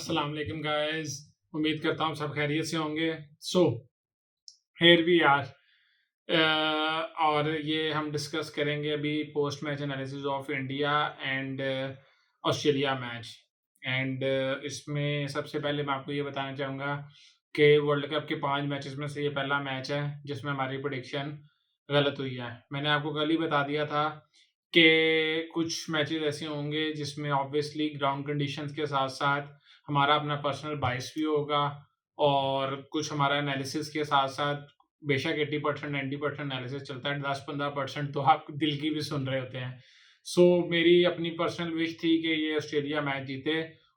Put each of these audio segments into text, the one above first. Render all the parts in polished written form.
अस्सलाम वालेकुम गाइस। उम्मीद करता हूँ सब खैरियत से होंगे। सो हियर वी आर और ये हम डिस्कस करेंगे अभी post match analysis of India and Australia match. And इसमें सबसे पहले मैं आपको ये बताना चाहूँगा कि वर्ल्ड कप के 5 मैचेस में से ये पहला मैच है जिसमें हमारी प्रेडिक्शन गलत हुई है। मैंने आपको कल ही बता दिया था कि कुछ मैचेस ऐसे होंगे जिसमें ऑब्वियसली ग्राउंड कंडीशंस के साथ-साथ हमारा अपना पर्सनल बायस भी होगा और कुछ हमारा एनालिसिस के साथ-साथ बेशक 80% 90% एनालिसिस चलता है, 10-15% तो आप दिल की भी सुन रहे होते हैं। सो मेरी अपनी पर्सनल विश थी कि ये ऑस्ट्रेलिया मैच जीते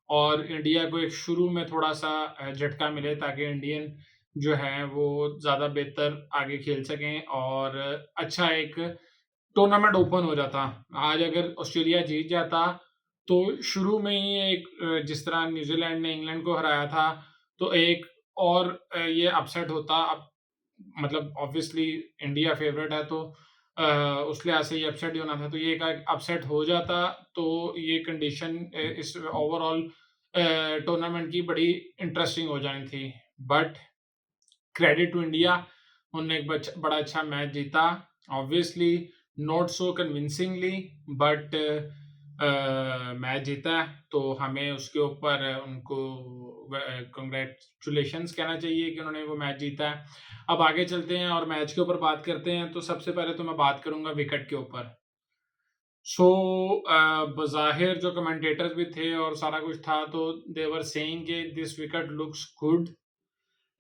और इंडिया को एक शुरू में थोड़ा-सा झटका मिले ताकि इंडियन जो हैं वो ज़्यादा बेहतर आगे खेल सकें और अच्छा एक टूर्नामेंट ओपन हो जाता। आज अगर ऑस्ट्रेलिया जीत जाता, तो शुरू में ही एक जिस तरह न्यूज़ीलैंड ने इंग्लैंड को हराया था, तो एक और ये अपसेट होता। अब मतलब ऑब्वियसली इंडिया फेवरेट है तो अ, उस लिहाज से ये अपसेट ही होना था। तो ये एक अपसेट हो जाता, तो ये कंडीशन इस ओवरऑल टूर्नामेंट की बड़ी इंटरेस्टिंग हो जानी थी। बट क्रेडिट टू इंडिया, उन्होंने एक बड़ा अच्छा मैच जीता। Obviously not so convincingly but match जीता, तो हमें उसके ऊपर उनको कंग्रेचुलेशंस कहना चाहिए कि उन्होंने वो मैच जीता है। अब आगे चलते हैं और मैच के ऊपर बात करते हैं। तो सबसे पहले तो मैं बात करूंगा विकेट के ऊपर। सो बज़ाहिर जो कमेंटेटर्स भी थे और सारा कुछ था, तो दे वर सेइंग कि this wicket looks good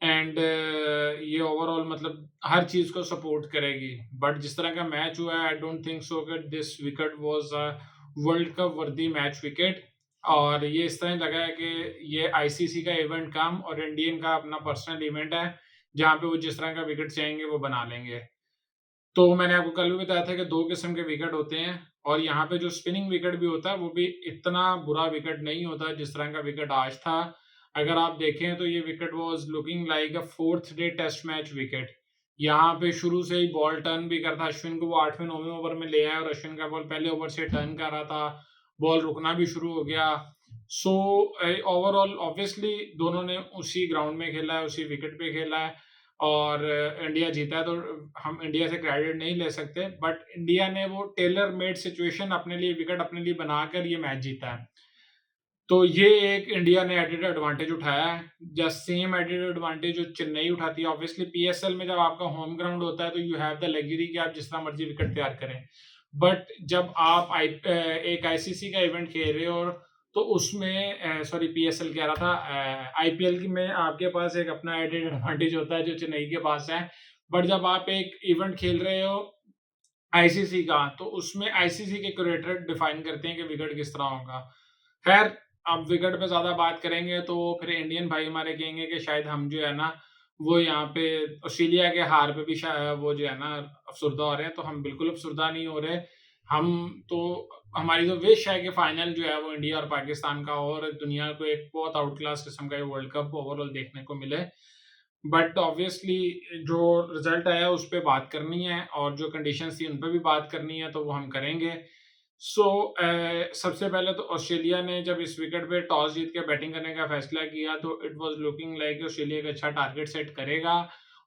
and ये ओवरऑल मतलब हर चीज़ को सपोर्ट करेगी। बट जिस तरह का मैच हुआ है, आई डोंट थिंक सो कि this wicket was a world cup वर्दी मैच विकेट। और ये इस तरह लगा है कि ये आईसीसी का इवेंट कम और इंडियन का अपना पर्सनल इवेंट है, जहाँ पे वो जिस तरह का विकेट चाहेंगे वो बना लेंगे। तो मैंने आपको कल भी बताया था कि 2 किस्म के विकेट होते हैं और यहाँ पे जो स्पिनिंग विकेट भी होता है, वो भी इतना बुरा विकेट नहीं होता जिस तरह का विकेट आज था। अगर आप देखें तो ये wicket was looking like a 4th day test match wicket. यहाँ पे शुरू से ही बॉल टर्न भी करता, अश्विन को वो 8वें 9वें ओवर में ले आया और अश्विन का बॉल पहले ओवर से टर्न कर रहा था, बॉल रुकना भी शुरू हो गया। सो ओवरऑल ऑब्वियसली दोनों ने उसी ग्राउंड में खेला है, उसी विकेट पे खेला है और इंडिया जीता है, तो हम इंडिया से क्रेडिट नहीं ले सकते। बट इंडिया ने वो टेलर मेड सिचुएशन अपने लिए, विकेट अपने लिए बनाकर ये मैच जीता है। तो ये एक इंडिया ने एडेड एडवांटेज उठाया है। जस्ट सेम एडेड एडवांटेज जो चेन्नई उठाती है। ऑब्वियसली पीएसएल में जब आपका होम ग्राउंड होता है, तो यू हैव द लग्जरी कि आप जिस तरह मर्जी विकेट तैयार करें। बट जब आप एक आईसीसी का इवेंट खेल रहे हो, तो उसमें सॉरी पीएसएल कह रहा था, आईपीएल में आपके पास एक अपना एडेड एडवांटेज होता है जो चेन्नई के पास है। बट जब आप एक इवेंट खेल रहे हो आईसीसी का, तो उसमें आईसीसी के क्यूरेटर डिफाइन करते हैं कि विकेट किस तरह होगा। खैर, अब विकेट पे ज़्यादा बात करेंगे तो फिर इंडियन भाई हमारे कहेंगे कि शायद हम जो है ना, वो यहाँ पे ऑस्ट्रेलिया के हार पे भी वो जो है ना अफ़सुर्दा हो रहे हैं, तो हम बिल्कुल अफ़सुर्दा नहीं हो रहे। हम तो हमारी तो विश है कि फाइनल जो है वो इंडिया और पाकिस्तान का हो और दुनिया को एक बहुत आउट क्लास किस्म का ये वर्ल्ड कप ओवरऑल देखने को मिले। बट ऑब्वियसली जो रिजल्ट आया उस पे बात करनी है और जो कंडीशंस थी उन पे भी बात करनी है, तो वो हम करेंगे। सो सबसे पहले तो ऑस्ट्रेलिया ने जब इस विकेट पे टॉस जीत के बैटिंग करने का फैसला किया, तो it was looking like Australia एक अच्छा टारगेट सेट करेगा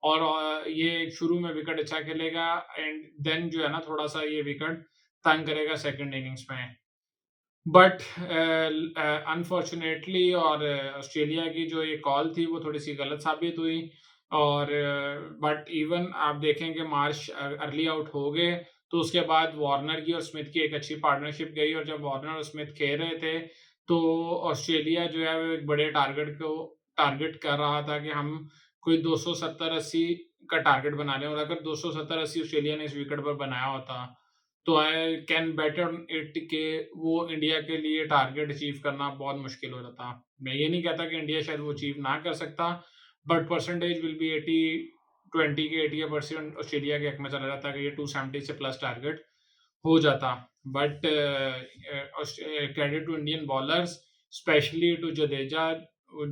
और ये शुरू में विकेट अच्छा खेलेगा एंड देन जो है ना थोड़ा-सा ये विकेट तंग करेगा सेकंड इनिंग्स में। बट अनफॉर्चुनेटली और ऑस्ट्रेलिया की जो ये कॉल थी वो थोड़ी-सी गलत साबित हुई और बट इवन आप देखें कि मार्श अर्ली आउट हो गए, तो उसके बाद वार्नर की और स्मिथ की एक अच्छी पार्टनरशिप गई और जब वार्नर और स्मिथ खेल रहे थे, तो ऑस्ट्रेलिया जो है वो एक बड़े टारगेट को टारगेट कर रहा था कि हम कोई 270-80 का टारगेट बना लें और अगर 270-80 ऑस्ट्रेलिया ने इस विकेट पर बनाया होता, तो I can bet on it कि वो इंडिया के लिए टारगेट अचीव करना बहुत मुश्किल हो जाता। मैं ये नहीं कहता कि इंडिया शायद वो अचीव ना कर सकता, बट परसेंटेज विल बी 80-20 के 80% ऑस्ट्रेलिया के हक में चला जाता कि ये 270 से प्लस टारगेट हो जाता। But credit to Indian bowlers, specially to Jadeja,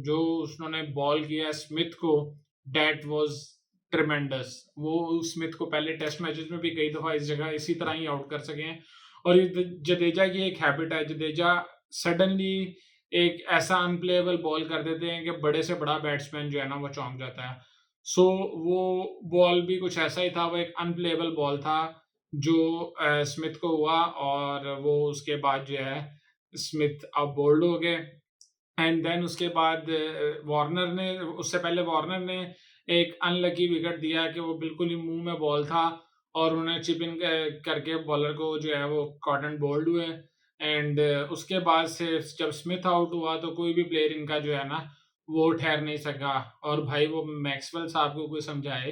जो उसने बॉल किया स्मिथ को, दैट वाज ट्रेमेंडस। वो स्मिथ को पहले टेस्ट मैचेस में भी कई दफा इस जगह इसी तरह ही आउट कर सके हैं और ये जडेजा की एक हैबिट है। जडेजा सडनली एक ऐसा अनप्लेएबल बॉल कर देते हैं कि बड़े से बड़ा बैट्समैन जो है ना वो चौंक जाता है। सो वो बॉल भी कुछ ऐसा ही था, वो एक अनप्लेएबल बॉल था जो स्मिथ को हुआ और वो उसके बाद जो है स्मिथ अब बोल्ड हो गए। एंड देन उसके बाद वार्नर ने उससे पहले वार्नर ने एक अनलकी विकेट दिया कि वो बिल्कुल ही मुंह में बॉल था और उन्हें चिप इन करके बॉलर को जो है वो कॉट एंड बोल्ड हुए। एंड उसके बाद से जब स्मिथ आउट हुआ तो कोई भी प्लेयर इनका जो है ना वो ठहर नहीं सका। और भाई वो मैक्सवेल साहब को कोई समझाए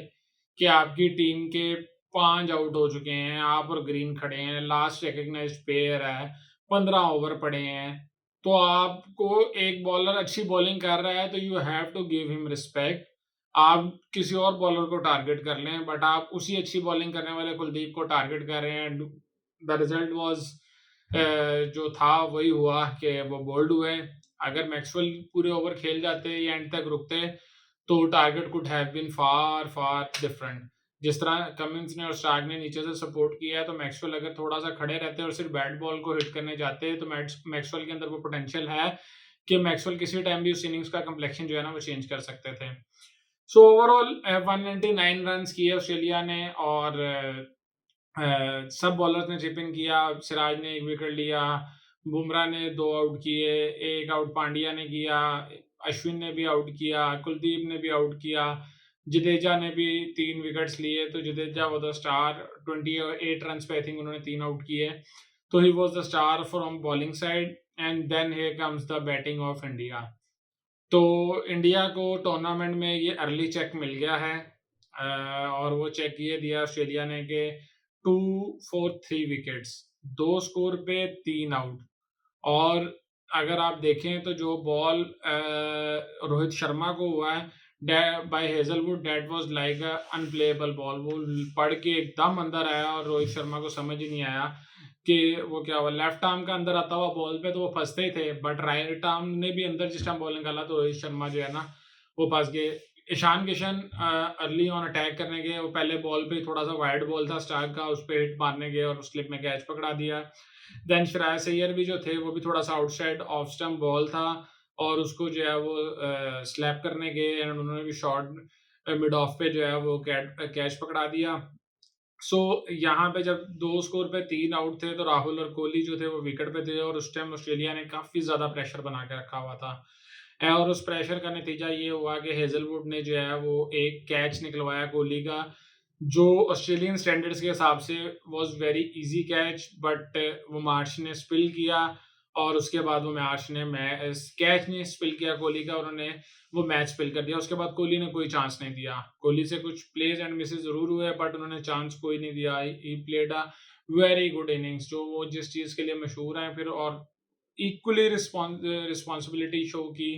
कि आपकी टीम के 5 आउट हो चुके हैं, आप और ग्रीन खड़े हैं, लास्ट रिकॉग्नाइज्ड प्लेयर है, 15 ओवर पड़े हैं, तो आपको एक बॉलर अच्छी बॉलिंग कर रहा है तो you have to give him respect. आप किसी और बॉलर को टारगेट कर लें, बट आप उसी अच्छी बॉलिंग करने वाले कुलदीप को टारगेट कर रहे हैं। द रिजल्ट वाज जो था वही हुआ कि वो बोल्ड हुए। अगर मैक्सवेल पूरे ओवर खेल जाते या एंड तक रुकते तो target could have been far far different. जिस तरह कमिंस ने और स्टार्क ने नीचे से सपोर्ट किया है तो मैक्सवेल अगर थोड़ा सा खड़े रहते और सिर्फ बैट बॉल को हिट करने जाते तो मैक्सवेल के अंदर वो पोटेंशियल है कि मैक्सवेल किसी टाइम भी उस इनिंग्स का कंप्लेक्शन जो है ना वो चेंज कर सकते थे। सो ओवरऑल 199 रन किए ऑस्ट्रेलिया ने और सब बॉलर्स ने चिप इन किया। सिराज ने 1 विकेट लिया, बुमराह ने 2 आउट किए, 1 आउट पांड्या ने किया, अश्विन ने भी आउट किया, कुलदीप ने भी आउट किया, जडेजा ने भी 3 विकेट्स लिए। तो Jadeja was the star, 28 runs पे आई थिंक उन्होंने 3 आउट किए। तो he was the star from bowling side. And then here comes the batting of India. तो इंडिया को टूर्नामेंट में ये अर्ली चेक मिल गया है और वो चेक ये दिया ऑस्ट्रेलिया ने कि 2 फॉर 3 विकेट्स, 2 स्कोर पे 3 आउट। और अगर आप देखें तो जो बॉल रोहित शर्मा को हुआ है by Hazlewood, that was like a unplayable ball. वो पड़ के एकदम अंदर आया और रोहित शर्मा को समझ ही नहीं आया कि वो क्या हुआ। लेफ्ट आर्म का अंदर आता हुआ बॉल पे तो वो फंसते ही थे, बट राइट आर्म ने भी अंदर जिस टाइम बॉल निकाला तो रोहित शर्मा जो है ना वो फंस गए। Ishan Kishan early on attack करने गए, वो पहले बॉल पे थोड़ा सा वाइड बॉल था स्टार्क का, उस पर हिट मारने गए और स्लिप में कैच पकड़ा दिया। देन श्रेयस अय्यर भी जो थे वो भी थोड़ा सा आउटसाइड ऑफ स्टंप बॉल था और उसको जो है वो स्लैप करने गए एंड उन्होंने भी शॉर्ट मिड ऑफ पे जो है वो कैच पकड़ा दिया। सो यहाँ पे जब 2 स्कोर पे 3 आउट थे तो राहुल और कोहली जो थे वो विकेट पे थे और उस टाइम ऑस्ट्रेलिया ने काफ़ी ज़्यादा प्रेशर बना के रखा हुआ था। और उस प्रेशर का नतीजा ये हुआ कि हेज़लवुड ने जो है वो एक कैच निकलवाया कोहली का, जो ऑस्ट्रेलियन स्टैंडर्ड्स के हिसाब से was very easy catch, but वो मार्श ने स्पिल किया और उसके बाद वो मार्श ने कैच नहीं स्पिल किया कोहली का, उन्होंने वो मैच स्पिल कर दिया। उसके बाद कोहली ने कोई चांस नहीं दिया। कोहली से कुछ प्लेज एंड मिसेस ज़रूर हुए बट उन्होंने चांस कोई नहीं दिया। He played a very good innings, जो वो जिस चीज़ के लिए मशहूर हैं। फिर और इक्वली रिस्पॉन्सिबिलिटी शो की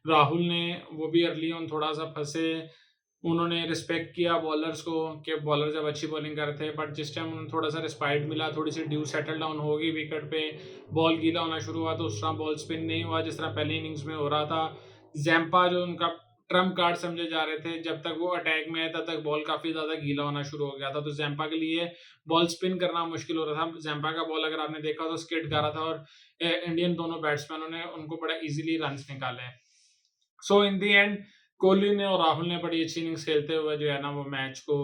राहुल ने, वो भी अर्ली ऑन थोड़ा-सा फँसे। उन्होंने रिस्पेक्ट किया बॉलर्स को कि बॉलर जब अच्छी बॉलिंग कर रहे थे, बट जिस टाइम उन्हें थोड़ा-सा रिस्पाइट मिला, थोड़ी-सी ड्यू सेटल डाउन हो गई विकेट पे, बॉल गीला होना शुरू हुआ, तो उस तरह बॉल स्पिन नहीं हुआ जिस तरह पहली इनिंग्स में हो रहा था। ज़ैम्पा जो उनका ट्रम्प कार्ड समझे जा रहे थे, जब तक वो अटैक में आए तब तक बॉल काफ़ी ज़्यादा गीला होना शुरू हो गया था, तो ज़ैम्पा के लिए बॉल स्पिन करना मुश्किल हो रहा था। ज़ैम्पा का बॉल अगर आपने देखा तो स्किड कर रहा था और इंडियन दोनों बैट्समैनों ने उनको बड़ा ईज़िली रन्स निकाले। सो इन द एंड कोहली ने और राहुल ने बड़ी अच्छी इनिंग्स खेलते हुए जो है ना वो मैच को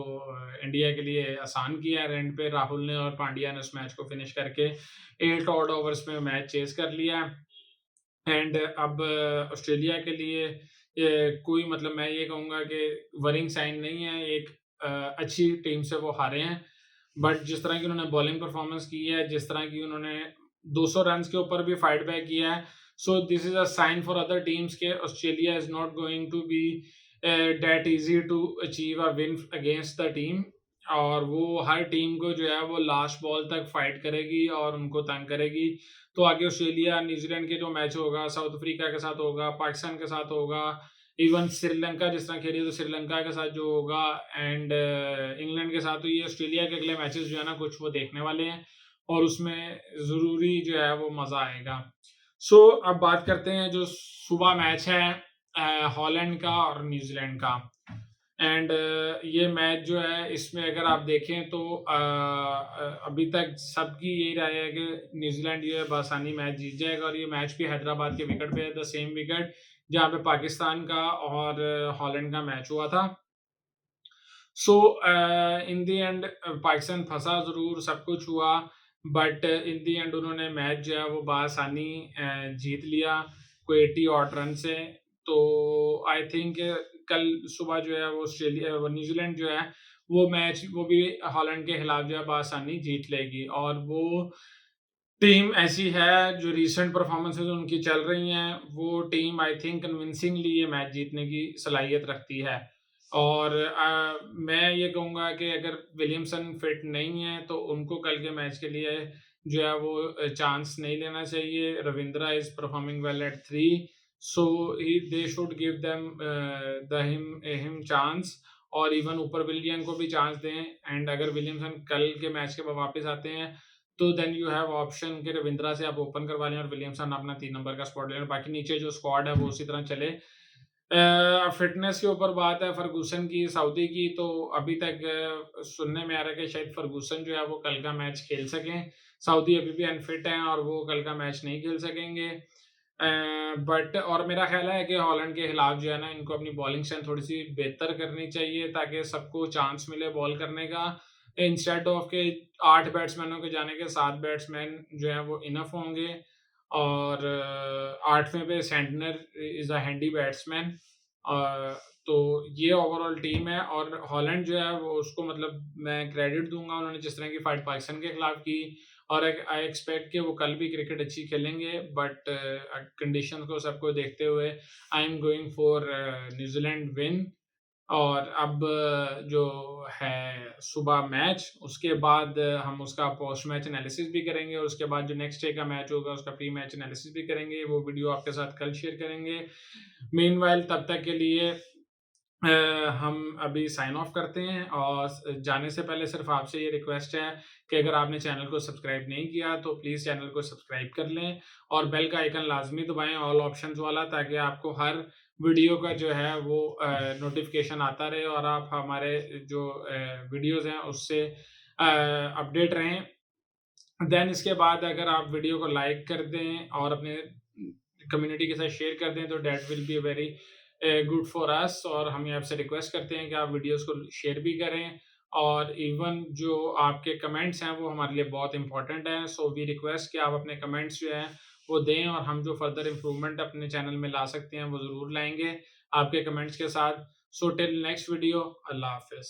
इंडिया के लिए आसान किया। एंड पे राहुल ने और पांड्या ने उस मैच को फिनिश करके 8 ऑड ओवर्स में मैच चेस कर लिया। एंड अब ऑस्ट्रेलिया के लिए कोई मतलब मैं ये कहूँगा कि वरिंग साइन नहीं है। एक अच्छी टीम से वो हारे हैं, बट जिस तरह की उन्होंने बॉलिंग परफॉर्मेंस की है, जिस तरह की उन्होंने 200 रन्स के ऊपर भी फाइट बैक किया है, so this is a sign for other teams के Australia is not going to be that easy to achieve a win against the team. और वो हर टीम को जो है वो लास्ट बॉल तक फाइट करेगी और उनको तंग करेगी। तो आगे ऑस्ट्रेलिया न्यूजीलैंड के जो मैच होगा, साउथ अफ्रीका के साथ होगा, पाकिस्तान के साथ होगा, इवन श्रीलंका जिस तरह खेली तो श्रीलंका के साथ जो होगा, एंड इंग्लैंड के साथ, तो ये ऑस्ट्रेलिया के अगले मैचेस जो है ना कुछ वो देखने वाले हैं और उसमें ज़रूरी जो है वो मज़ा आएगा। सो अब बात करते हैं जो सुबह मैच है हॉलैंड का और न्यूजीलैंड का। एंड ये मैच जो है इसमें अगर आप देखें तो अभी तक सबकी यही राय है कि न्यूजीलैंड ये बआसानी मैच जीत जाएगा और ये मैच भी हैदराबाद के विकेट पे है, द सेम विकेट जहाँ पे पाकिस्तान का और हॉलैंड का मैच हुआ था। सो इन द एंड पाकिस्तान फंसा ज़रूर, सब कुछ हुआ, बट इन द एंड उन्होंने मैच जो है वो बआसानी जीत लिया, कोई 80 ऑड रन से। तो आई थिंक कल सुबह जो है वो न्यूजीलैंड जो है वो मैच वो भी हॉलैंड के खिलाफ जो है बआसानी जीत लेगी और वो टीम ऐसी है जो रीसेंट परफॉर्मेंसेज उनकी चल रही हैं, वो टीम आई थिंक कन्विंसिंगली ये मैच जीतने की सलाहियत रखती है। और मैं ये कहूँगा कि अगर विलियमसन फिट नहीं है तो उनको कल के मैच के लिए जो है वो चांस नहीं लेना चाहिए। Ravindra is performing well at 3, so they should give them the him chance और इवन ऊपर विलियन को भी चांस दें। एंड अगर विलियमसन कल के मैच के बाद वापस आते हैं तो देन यू हैव ऑप्शन कि रविंद्रा से आप ओपन करवा लें और विलियमसन अपना 3 नंबर का स्पॉट ले लें। बाकी नीचे जो स्क्वाड है वो उसी तरह चले। फिटनेस के ऊपर बात है फर्गूसन की, सऊदी की, तो अभी तक सुनने में आ रहा है कि शायद फर्गूसन जो है वो कल का मैच खेल सकें। सऊदी अभी भी अनफिट हैं और वो कल का मैच नहीं खेल सकेंगे। बट और मेरा ख्याल है कि हॉलैंड के खिलाफ जो है ना इनको अपनी बॉलिंग स्ट्रेंथ थोड़ी-सी बेहतर करनी चाहिए ताकि सबको चांस मिले बॉल करने का। इंस्टेड ऑफ के 8 बैट्समैनों के जाने के 7 बैट्समैन जो हैं वो इनफ होंगे और 8वें पे Santner is a handy batsman. Uh, तो ये ओवरऑल टीम है और हॉलैंड जो है वो उसको मतलब मैं क्रेडिट दूँगा, उन्होंने जिस तरह की फाइट पाकिस्तान के खिलाफ की और आई एक्सपेक्ट कि वो कल भी क्रिकेट अच्छी खेलेंगे, बट कंडीशंस को सबको देखते हुए I am going for New Zealand win. और अब जो है सुबह मैच, उसके बाद हम उसका पोस्ट मैच एनालिसिस भी करेंगे और उसके बाद जो नेक्स्ट डे का मैच होगा उसका प्री मैच एनालिसिस भी करेंगे। वो वीडियो आपके साथ कल शेयर करेंगे। मीनवाइल तब तक के लिए हम अभी साइन ऑफ करते हैं और जाने से पहले सिर्फ आपसे ये रिक्वेस्ट है कि अगर आपने चैनल को सब्सक्राइब नहीं किया तो प्लीज़ चैनल को सब्सक्राइब कर लें और बेल का आइकन लाजमी दबाएं ऑल ऑप्शंस वाला, ताकि आपको हर वीडियो का जो है वो नोटिफिकेशन आता रहे और आप हमारे जो वीडियोज़ हैं उससे अपडेट रहें। देन इसके बाद अगर आप वीडियो को लाइक कर दें और अपने कम्युनिटी के साथ शेयर कर दें तो that will be very good for us. और हम ये आपसे रिक्वेस्ट करते हैं कि आप वीडियोस को शेयर भी करें और इवन जो आपके कमेंट्स हैं वो हमारे लिए बहुत इंपॉर्टेंट हैं। सो वी रिक्वेस्ट कि आप अपने कमेंट्स जो हैं वो दें और हम जो फर्दर इम्प्रूवमेंट अपने चैनल में ला सकते हैं वो ज़रूर लाएंगे आपके कमेंट्स के साथ। सो टिल नेक्स्ट वीडियो, अल्लाह हाफिज़।